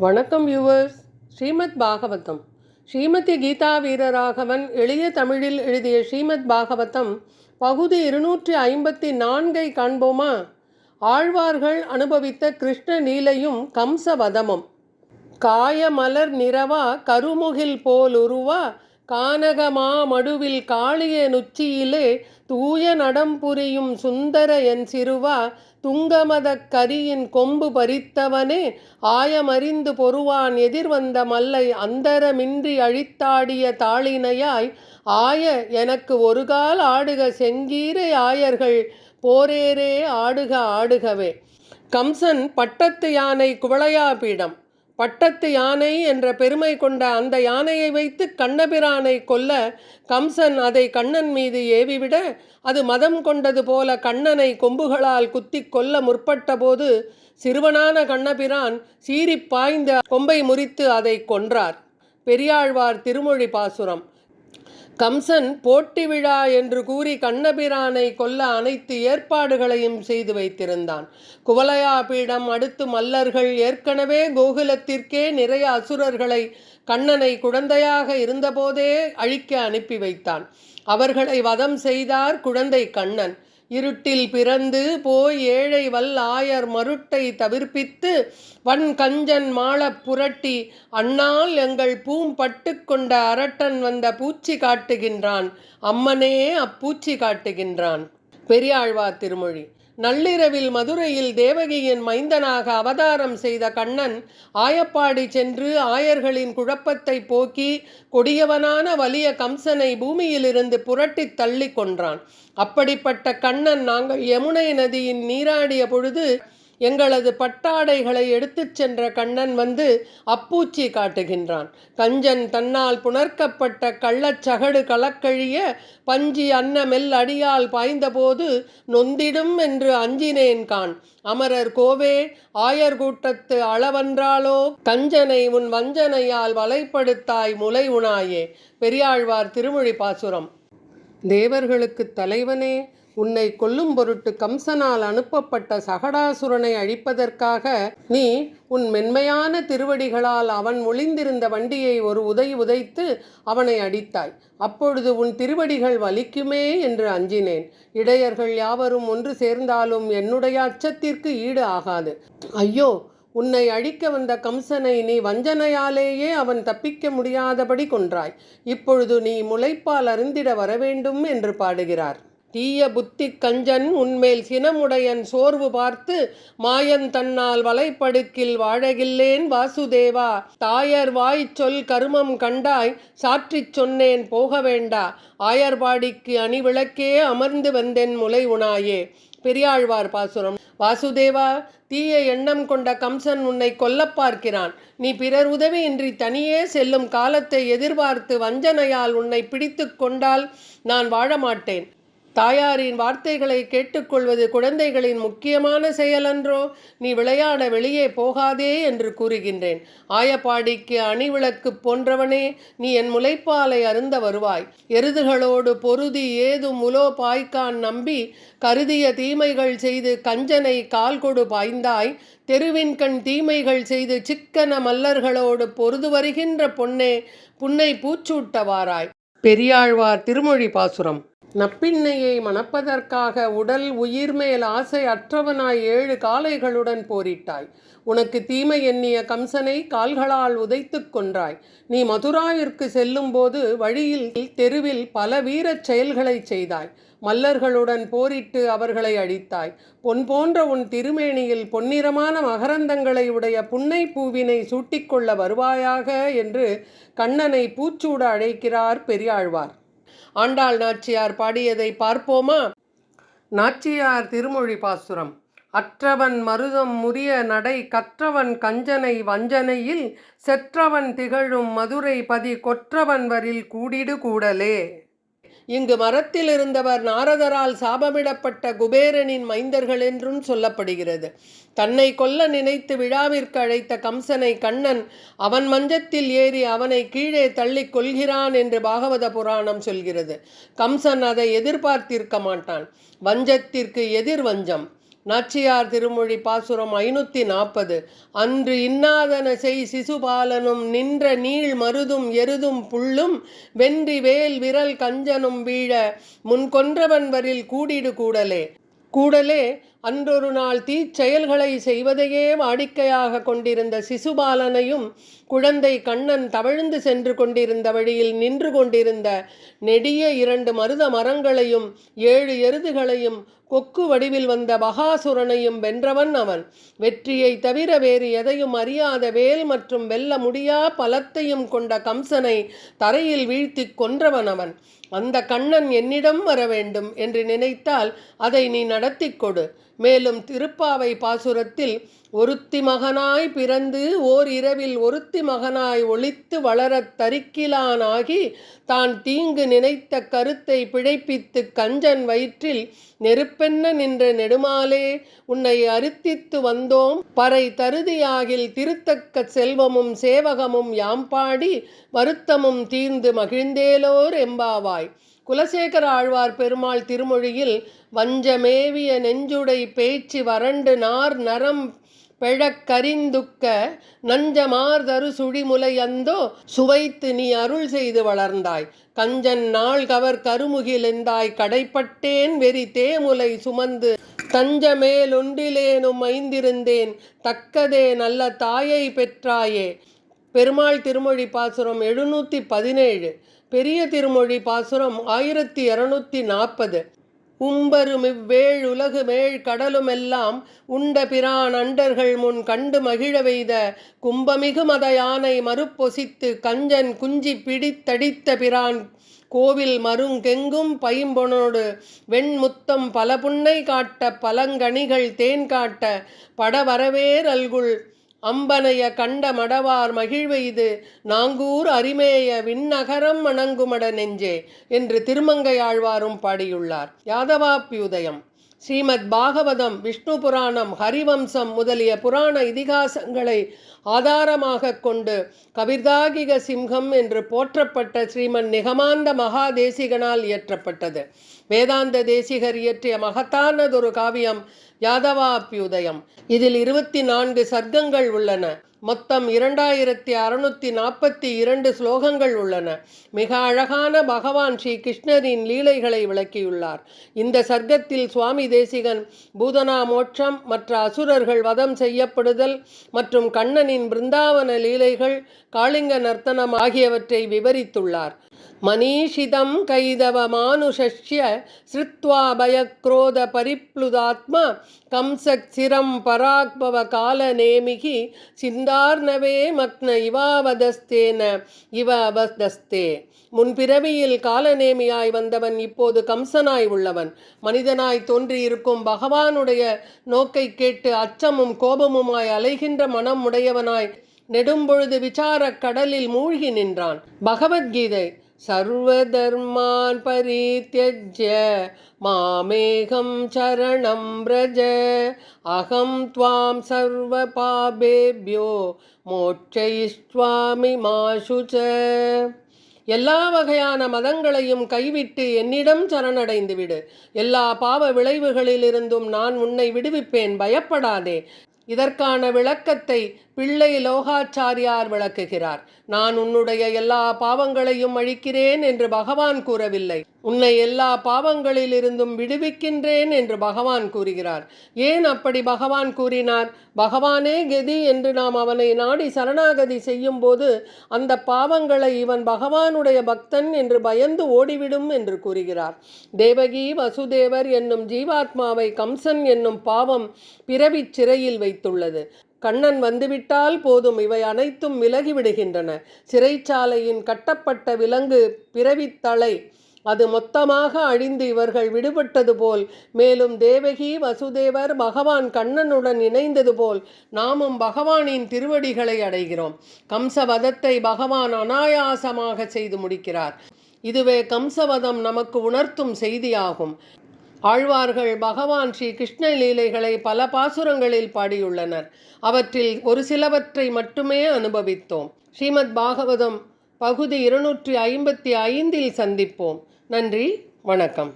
வணக்கம் வியூவர்ஸ். ஸ்ரீமத் பாகவதம். ஸ்ரீமதி கீதா வீரராகவன் எளிய தமிழில் எழுதிய ஸ்ரீமத் பாகவதம் பகுதி 254 காண்போமா? ஆழ்வார்கள் அனுபவித்த கிருஷ்ண லீலையும் கம்சவதமும். காயமலர் நிறவா கருமுகில் போலுருவா கானகமா மடுவில் காளிய நுச்சியிலே தூய நடம் புரியும் சுந்தர என் சிறுவா துங்கமதக் கரியின் கொம்பு பறித்தவனே ஆயமறிந்து பொருவான் எதிர்வந்த மல்லை அந்தரமின்றி அழித்தாடிய தாளினையாய் ஆய எனக்கு ஒருகால் ஆடுக செங்கீரை ஆயர்கள் போரேரே ஆடுக ஆடுகவே. கம்சன் பட்டத்து யானை குவளையாபீடம். பட்டத்து யானை என்ற பெருமை கொண்ட அந்த யானையை வைத்து கண்ணபிரானை கொல்ல கம்சன் அதை கண்ணன் மீது ஏவிவிட அது மதம் கொண்டது போல கண்ணனை கொம்புகளால் குத்தி கொல்ல முற்பட்ட போது சிறுவனான கண்ணபிரான் சீறிப் பாய்ந்த கொம்பை முறித்து அதை கொன்றார். பெரியாழ்வார் திருமொழி பாசுரம். கம்சன் போட்டி விழா என்று கூறி கண்ணபிரானை கொல்ல அனைத்து ஏற்பாடுகளையும் செய்து வைத்திருந்தான். குவலயாபீடம் அடுத்து மல்லர்கள் ஏற்கனவே கோகுலத்திற்கே நிறைய அசுரர்களை கண்ணனை குழந்தையாக இருந்தபோதே அழிக்க அனுப்பி வைத்தான். அவர்களை வதம் செய்தார் குழந்தை கண்ணன். இருட்டில் பிறந்து போய் ஏழை வல் ஆயர் மருட்டை தவிர்ப்பித்து வன் கஞ்சன் மாளப் புரட்டி அண்ணால் எங்கள் பூம்பட்டு கொண்ட அரட்டன் வந்த பூச்சி காட்டுகின்றான் அம்மனே அப்பூச்சி காட்டுகின்றான். பெரியாழ்வார் திருமொழி. நள்ளிரவில் மதுரையில் தேவகியின் மைந்தனாக அவதாரம் செய்த கண்ணன் ஆயப்பாடி சென்று ஆயர்களின் குழப்பத்தை போக்கி கொடியவனான வலிய கம்சனை பூமியிலிருந்து புரட்டி தள்ளி கொன்றான். அப்படிப்பட்ட கண்ணன் நாங்கள் யமுனை நதியின் நீராடிய பொழுது எங்களது பட்டாடைகளை எடுத்துச் சென்ற கண்ணன் வந்து அப்பூச்சி காட்டுகின்றான். கஞ்சன் தன்னால் புணர்க்கப்பட்ட கள்ளச்சகடு கலக்கழிய பஞ்சி அன்னமெல் அடியால் பாய்ந்தபோது நொந்திடும் என்று அஞ்சினேன் கான். அமரர் கோவே ஆயர் கூட்டத்து அளவன்றாலோ கஞ்சனை உன் வஞ்சனையால் வலைப்படுத்தாய் முலை உணாயே. பெரியாழ்வார் திருமொழி பாசுரம். தேவர்களுக்கு தலைவனே, உன்னை கொல்லும் பொருட்டு கம்சனால் அனுப்பப்பட்ட சகடாசுரனை அழிப்பதற்காக நீ உன் மென்மையான திருவடிகளால் அவன் ஒளிந்திருந்த வண்டியை ஒரு உதைத்து அவனை அடித்தாய். அப்பொழுது உன் திருவடிகள் வலிக்குமே என்று அஞ்சினேன். இடையர்கள் யாவரும் ஒன்று சேர்ந்தாலும் என்னுடைய அச்சத்திற்கு ஈடு ஆகாது. ஐயோ, உன்னை அழிக்க வந்த கம்சனை நீ வஞ்சனையாலேயே அவன் தப்பிக்க முடியாதபடி கொன்றாய். இப்பொழுது நீ முளைப்பால் அருந்திட வரவேண்டும் என்று பாடுகிறார். தீய புத்தி கஞ்சன் உன்மேல் சினமுடையன் சோர்வு பார்த்து மாயன் தன்னால் வலைப்படுக்கில் வாழகில்லேன் வாசுதேவா தாயர் வாய் சொல் கருமம் கண்டாய் சாற்றிச் சொன்னேன் போக வேண்டா ஆயர்பாடிக்கு அணிவிளக்கே அமர்ந்து வந்தேன் முலை உணாயே. பெரியாழ்வார் பாசுரம். வாசுதேவா, தீய எண்ணம் கொண்ட கம்சன் உன்னை கொல்ல பார்க்கிறான். நீ பிறர் உதவியின்றி தனியே செல்லும் காலத்தை எதிர்பார்த்து வஞ்சனையால் உன்னை பிடித்து கொண்டால் நான் வாழ மாட்டேன். தாயாரின் வார்த்தைகளை கேட்டுக்கொள்வது குழந்தைகளின் முக்கியமான செயலன்றோ? நீ விளையாட வெளியே போகாதே என்று கூறுகின்றேன். ஆயப்பாடிக்கு அணிவிளக்கு போன்றவனே, நீ என் முலைப்பாலை அருந்த வருவாய். எருதுகளோடு பொருதி ஏதும் முலோ பாய்க்கான் நம்பி கருதிய தீமைகள் செய்து கஞ்சனை கால் கொடு பாய்ந்தாய். தெருவின்கண் தீமைகள் செய்து சிக்கன மல்லர்களோடு பொருது வருகின்ற பொன்னே புன்னை பூச்சூட்டவாராய். பெரியாழ்வார் திருமொழி பாசுரம். நப்பின்னையை மணப்பதற்காக உடல் உயிர் மேல் ஆசை அற்றவனாய் 7 காளைகளுடன் போரிட்டாய். உனக்கு தீமை எண்ணிய கம்சனை கால்களால் உதைத்து கொன்றாய். நீ மதுராவிற்கு செல்லும் போது வழியில் தெருவில் பல வீரச் செயல்களை செய்தாய். மல்லர்களுடன் போரிட்டு அவர்களை அழித்தாய். பொன் போன்ற உன் திருமேனியில் பொன்னிறமான மகரந்தங்களை உடைய புன்னை பூவினை சூட்டிக்கொள்ள வருவாயாக என்று கண்ணனை பூச்சூட அழைக்கிறார் பெரியாழ்வார். ஆண்டாள் நாச்சியார் பாடியதை பார்ப்போமா? நாச்சியார் திருமொழி பாசுரம். அற்றவன் மருதம் முறிய நடை கற்றவன் கஞ்சனை வஞ்சனையில் செற்றவன் திகழும் மதுரை பதி கொற்றவன் வரில் கூடிடு கூடலே. இங்கு மரத்தில் இருந்தவர் நாரதரால் சாபமிடப்பட்ட குபேரனின் மைந்தர்கள் என்றும் சொல்லப்படுகிறது. தன்னை கொல்ல நினைத்து விழாவிற்கு அழைத்த கம்சனை கண்ணன் அவன் மஞ்சத்தில் ஏறி அவனை கீழே தள்ளி கொள்கிறான் என்று பாகவத புராணம் சொல்கிறது. கம்சன் அதை எதிர்பார்த்திருக்க மாட்டான். வஞ்சத்திற்கு எதிர் வஞ்சம். நாச்சியார் திருமொழி பாசுரம் 540. அன்று இன்னாதன செய் சிசுபாலனும் நின்ற நீள் மருதும் எருதும் புள்ளும் வென்றி வேல் விரல் கஞ்சனும் வீழ முன்கொன்றவன் வரில் கூடிடு கூடலே. கூடலே அன்றொரு நாள் தீச்செயல்களை செய்வதையே வாடிக்கையாக கொண்டிருந்த சிசுபாலனையும் குழந்தை கண்ணன் தவழ்ந்து சென்று கொண்டிருந்த வழியில் நின்று கொண்டிருந்த நெடிய 2 மருத மரங்களையும் 7 எருதுகளையும் கொக்கு வடிவில் வந்த பகாசுரனையும் வென்றவன் அவன். வெற்றியை தவிர வேறு எதையும் அறியாத வேல் மற்றும் வெல்ல முடியா பலத்தையும் கொண்ட கம்சனை தரையில் வீழ்த்தி கொன்றவன் அவன். அந்த கண்ணன் என்னிடம் வர வேண்டும் என்று நினைத்தால் அதை நீ நடத்தி கொடு. மேலும் திருப்பாவை பாசுரத்தில் ஒருத்தி மகனாய் பிறந்து ஓர் இரவில் ஒருத்தி மகனாய் ஒளித்து வளரத் தரிக்கிலானாகி தான் தீங்கு நினைத்த கருத்தை பிழைப்பித்து கஞ்சன் வயிற்றில் நெருப்பென்ன நின்ற நெடுமாலே உன்னை அறுத்தித்து வந்தோம் பறை தருதியாகில் திருத்தக்க செல்வமும் சேவகமும் யாம்பாடி வருத்தமும் தீர்ந்து மகிழ்ந்தேலோர் எம்பாவாய். குலசேகர ஆழ்வார் பெருமாள் திருமொழியில் வஞ்சமேவிய நெஞ்சுடை பேச்சு வறண்டு நார் நரம் பெழக்கரிந்துக்க நஞ்சமார்தரு சுழிமுலை அந்தோ சுவைத்து நீ அருள் செய்து வளர்ந்தாய். கஞ்சன் நாள் கவர் கருமுகிலெந்தாய் கடைப்பட்டேன் வெறி தேமுலை சுமந்து தஞ்சமேலொன்றிலேனும் ஐந்திருந்தேன் தக்கதே நல்ல தாயை பெற்றாயே. பெருமாள் திருமொழி பாசுரம் 717. பெரிய திருமொழி பாசுரம் 1240. உம்பருமிவ்வேழுலகு மேழ் கடலுமெல்லாம் உண்ட பிரான் அண்டர்கள் முன் கண்டு மகிழ வெய்த கும்பமிகு மத யானை மறுப்பொசித்து கஞ்சன் குஞ்சி பிடித்தடித்த பிரான் கோவில் மருங்கெங்கும் பைம்பொனோடு வெண்முத்தம் பல புன்னை காட்ட பலங்கணிகள் தேன் காட்ட படவரவேர் அல்குள் அம்பனைய கண்ட மடவார் மகிழ்வெய்து நாங்கூர் அரிமேய விண்ணகரம் வணங்குமட நெஞ்சே என்று திருமங்கையாழ்வாரும் பாடியுள்ளார். யாதவாபியுதயம். ஸ்ரீமத் பாகவதம், விஷ்ணு புராணம், ஹரிவம்சம் முதலிய புராண இதிகாசங்களை ஆதாரமாக கொண்டு கவிர்தாகிக சிம்ஹம் என்று போற்றப்பட்ட ஸ்ரீமன் நிகமாந்த மகாதேசிகனால் இயற்றப்பட்டது. வேதாந்த தேசிகர் இயற்றிய மகத்தானதொரு காவியம் யாதவாபியுதயம். இதில் 24 சர்க்கங்கள் உள்ளன. மொத்தம் 2642 ஸ்லோகங்கள் உள்ளன. மிக அழகான பகவான் ஸ்ரீ கிருஷ்ணரின் லீலைகளை விளக்கியுள்ளார். இந்த சர்க்கத்தில் சுவாமி தேசிகன் பூதனா மோட்சம், மற்ற அசுரர்கள் வதம் செய்யப்படுதல் மற்றும் கண்ணனின் பிருந்தாவன லீலைகள், காளிங்க நர்த்தனம் ஆகியவற்றை விவரித்துள்ளார். மனீஷிதம் கைதவ மானுஷ்ய ஸ்ருத்வா பயக்ரோத பரிப்ளுதாத்மா கம்சச்சிரம் பராக்பவ கால நேமிகி சிந்தார்ணவே மக்ன இவாவதஸ்தேன இவ அவதஸ்தே. முன்பிறவியில் காலநேமியாய் வந்தவன் இப்போது கம்சனாய் உள்ளவன். மனிதனாய் தோன்றியிருக்கும் பகவானுடைய நோக்கை கேட்டு அச்சமும் கோபமுமாய் அலைகின்ற மனம் உடையவனாய் நெடும்பொழுது விசாரக் கடலில் மூழ்கி நின்றான். பகவத்கீதை சர்வதர்மான் பரித்யஜ்ய மாமேகம் சரணம் வ்ரஜ அகம் த்வாம் சர்வ பாபேப்யோ மோட்சயிஷ்வாமி மாசுச. எல்லா வகையான மதங்களையும் கைவிட்டு என்னிடம் சரணடைந்து விடு. எல்லா பாவ விளைவுகளிலிருந்தும் நான் உன்னை விடுவிப்பேன், பயப்படாதே. இதற்கான விளக்கத்தை பிள்ளை லோகாச்சாரியார் விளக்குகிறார். நான் உன்னுடைய எல்லா பாவங்களையும் அழிக்கிறேன் என்று பகவான் கூறவில்லை, உன்னை எல்லா பாவங்களிலிருந்தும் விடுவிக்கின்றேன் என்று பகவான் கூறுகிறார். ஏன் அப்படி பகவான் கூறினார்? பகவானே கதி என்று நாம் அவனை நாடி சரணாகதி செய்யும் போது அந்த பாவங்களை இவன் பகவானுடைய பக்தன் என்று பயந்து ஓடிவிடும் என்று கூறுகிறார். தேவகி வசுதேவர் என்னும் ஜீவாத்மாவை கம்சன் என்னும் பாவம் பிறவிச் சிறையில் வைத்துள்ளது. கண்ணன் வந்துவிட்டால் போதும், இவை அனைத்தும் விலகிவிடுகின்றன. சிறைச்சாலையின் கட்டப்பட்ட விலங்கு பிறவித்தலை அது மொத்தமாக அழிந்து இவர்கள் விடுபட்டது போல், மேலும் தேவகி வசுதேவர் பகவான் கண்ணனுடன் இணைந்தது போல் நாமும் பகவானின் திருவடிகளை அடைகிறோம். கம்சவதத்தை பகவான் அனாயாசமாக செய்து முடிக்கிறார். இதுவே கம்சவதம் நமக்கு உணர்த்தும் செய்தியாகும். ஆழ்வார்கள் பகவான் ஸ்ரீ கிருஷ்ண லீலைகளை பல பாசுரங்களில் பாடியுள்ளனர். அவற்றில் ஒரு சிலவற்றை மட்டுமே அனுபவித்தோம். ஸ்ரீமத் பாகவதம் பகுதி 255 சந்திப்போம். நன்றி, வணக்கம்.